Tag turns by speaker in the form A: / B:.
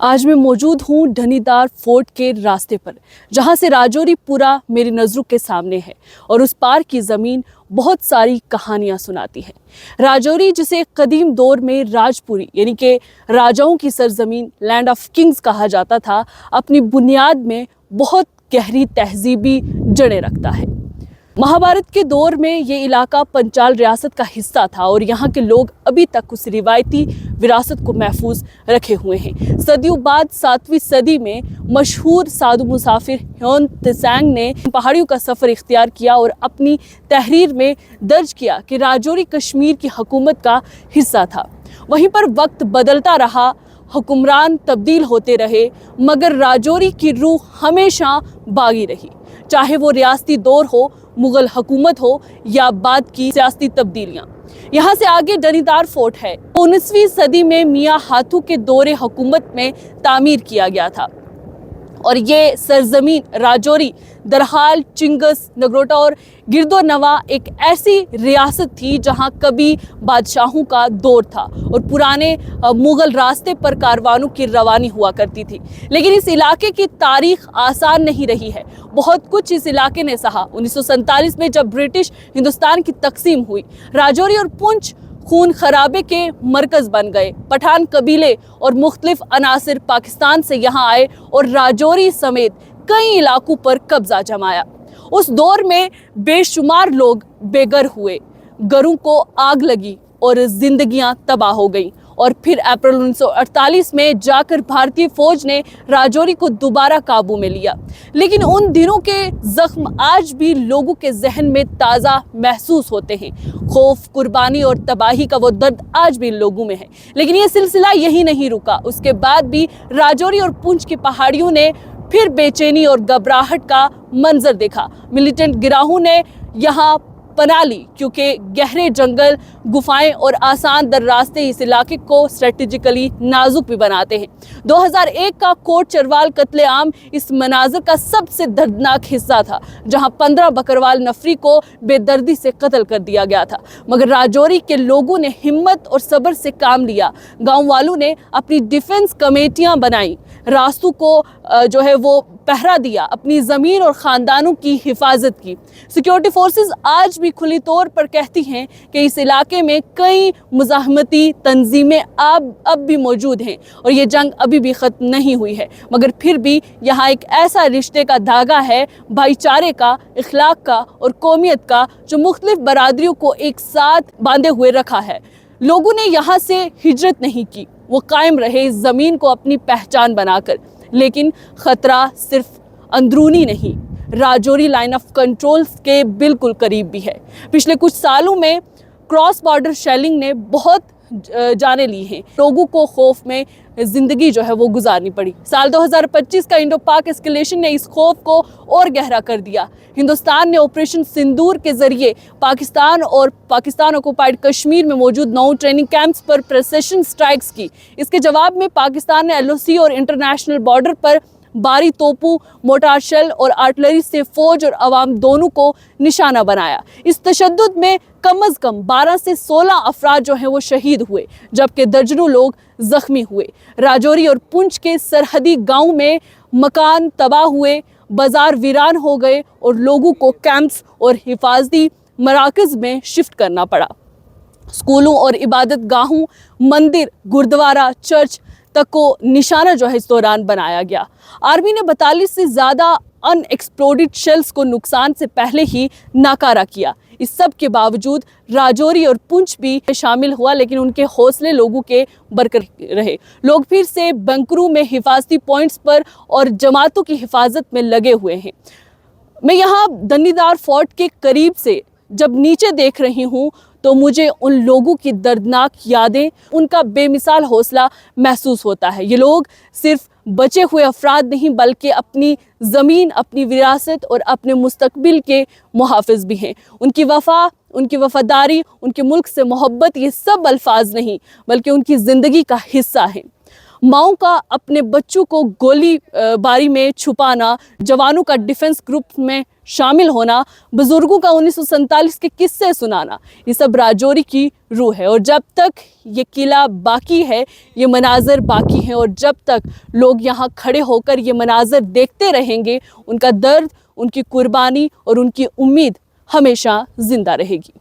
A: आज मैं मौजूद हूँ ढनीदार फोर्ट के रास्ते पर, जहाँ से राजौरी पुरा मेरी नज़रों के सामने है और उस पार की ज़मीन बहुत सारी कहानियाँ सुनाती है। राजौरी, जिसे कदीम दौर में राजपुरी यानी कि राजाओं की सरजमीन, लैंड ऑफ किंग्स कहा जाता था, अपनी बुनियाद में बहुत गहरी तहजीबी जड़ें रखता है। महाभारत के दौर में ये इलाका पंचाल रियासत का हिस्सा था और यहाँ के लोग अभी तक उस रिवायती विरासत को महफूज रखे हुए हैं। सदियों बाद 7वीं सदी में मशहूर साधु मुसाफिर ह्योन त्सांग ने पहाड़ियों का सफ़र इख्तियार किया और अपनी तहरीर में दर्ज किया कि राजौरी कश्मीर की हुकूमत का हिस्सा था। वहीं पर वक्त बदलता रहा, हुक्मरान तब्दील होते रहे, मगर राजौरी की रूह हमेशा बागी रही, चाहे वो रियासती दौर हो, मुगल हुकूमत हो या बाद की सियासी तब्दीलियां। यहाँ से आगे ढनीदार फोर्ट है। 19वीं सदी में मियाँ हाथू के दौरे हुकूमत में तामीर किया गया था और ये सरजमीन राजौरी दरहाल, चिंगस, नगरोटा और गिरदोनवा एक ऐसी रियासत थी जहां कभी बादशाहों का दौर था और पुराने मुगल रास्ते पर कारवानों की रवानी हुआ करती थी। लेकिन इस इलाके की तारीख आसान नहीं रही है। बहुत कुछ इस इलाके ने सहा। 1947 में जब ब्रिटिश हिंदुस्तान की तकसीम हुई, राजौरी और पुंछ खून खराबे के मरकज बन गए। पठान कबीले और मुख्तलिफ अनासिर पाकिस्तान से यहाँ आए और राजौरी समेत कई इलाकों पर कब्जा जमाया। उस दौर में बेशुमार लोग बेघर हुए, घरों को आग लगी और जिंदगियां तबाह हो गईं। और फिर अप्रैल 1948 में जाकर भारतीय फौज ने राजौरी को दोबारा काबू में लिया। लेकिन उन दिनों के जख्म आज भी लोगों के जहन में ताज़ा महसूस होते हैं। खौफ, कुर्बानी और तबाही का वो दर्द आज भी लोगों में है। लेकिन ये सिलसिला यही नहीं रुका। उसके बाद भी राजौरी और पुंछ की पहाड़ियों ने फिर बेचैनी और घबराहट का मंजर देखा। मिलिटेंट गिरोहों ने यहाँ पना ली, क्योंकि गहरे जंगल, गुफाएं और आसान दर रास्ते इस इलाके को स्ट्रेटेजिकली नाजुक भी बनाते हैं। 2001 का कोट चरवाल कत्लेआम इस मनाजर का सबसे दर्दनाक हिस्सा था, जहां 15 बकरवाल नफरी को बेदर्दी से कत्ल कर दिया गया था। मगर राजौरी के लोगों ने हिम्मत और सब्र से काम लिया। गांव वालों ने अपनी डिफेंस कमेटियां बनाई, रास्तों को जो है वो पहरा दिया, अपनी ज़मीन और ख़ानदानों की हिफाजत की। सिक्योरिटी फोर्सेस आज भी खुली तौर पर कहती हैं कि इस इलाके में कई मुज़ाहमती तंजीमें अब भी मौजूद हैं और ये जंग अभी भी ख़त्म नहीं हुई है। मगर फिर भी यहाँ एक ऐसा रिश्ते का धागा है, भाईचारे का, इखलाक का और कौमियत का, जो मुख्तलिफ बरादरियों को एक साथ बांधे हुए रखा है। लोगों ने यहाँ से हिजरत नहीं की, वो कायम रहे इस ज़मीन को अपनी पहचान बनाकर। लेकिन ख़तरा सिर्फ अंदरूनी नहीं, राजौरी लाइन ऑफ कंट्रोल के बिल्कुल करीब भी है। पिछले कुछ सालों में क्रॉस बॉर्डर शेलिंग ने बहुत जाने ली हैं। लोगों को खौफ में ज़िंदगी जो है वो गुजारनी पड़ी। साल 2025 का इंडो पाक एस्केलेशन ने इस खौफ को और गहरा कर दिया। हिंदुस्तान ने ऑपरेशन सिंदूर के ज़रिए पाकिस्तान और पाकिस्तान ऑक्युपाइड कश्मीर में मौजूद 9 ट्रेनिंग कैंप्स पर प्रिसिशन स्ट्राइक्स की। इसके जवाब में पाकिस्तान ने LOC और इंटरनेशनल बॉर्डर पर भारी तोपों, मोटार शेल और आर्टिलरी से फौज और अवाम दोनों को निशाना बनाया। इस तशद्दुद में कम अज़ कम 12 से 16 अफराद जो हैं वो शहीद हुए, जबकि दर्जनों लोग ज़ख्मी हुए। राजौरी और पुंछ के सरहदी गांव में मकान तबाह हुए, बाजार वीरान हो गए और लोगों को कैंप्स और हिफाजती मराकज़ में शिफ्ट करना पड़ा। स्कूलों और इबादत गाहों, मंदिर, गुरुद्वारा, चर्च तक को निशाना जो है इस दौरान बनाया गया। आर्मी ने 42 से ज़्यादा अनएक्सप्लोडेड शेल्स को नुकसान से पहले ही नाकारा किया। इस सब के बावजूद राजौरी और पुंछ भी शामिल हुआ, लेकिन उनके हौसले लोगों के बरकरार रहे। लोग फिर से बंकरों में, हिफाजती पॉइंट्स पर और जमातों की हिफाजत में लगे हुए हैं। मैं यहाँ ढनीदार फोर्ट के करीब से जब नीचे देख रही हूँ तो मुझे उन लोगों की दर्दनाक यादें, उनका बेमिसाल हौसला महसूस होता है। ये लोग सिर्फ बचे हुए अफराद नहीं, बल्कि अपनी ज़मीन, अपनी विरासत और अपने मुस्तकबिल के मुहाफ़िज़ भी हैं। उनकी वफ़ा, उनकी वफ़ादारी, उनके मुल्क से मोहब्बत, ये सब अल्फाज नहीं बल्कि उनकी ज़िंदगी का हिस्सा हैं। माओं का अपने बच्चों को गोली बारी में छुपाना, जवानों का डिफेंस ग्रुप में शामिल होना, बुजुर्गों का 1947 के किस्से सुनाना, ये सब राजौरी की रूह है। और जब तक ये किला बाकी है, ये मनाज़र बाकी हैं, और जब तक लोग यहाँ खड़े होकर ये मनाज़र देखते रहेंगे, उनका दर्द, उनकी कुर्बानी और उनकी उम्मीद हमेशा जिंदा रहेगी।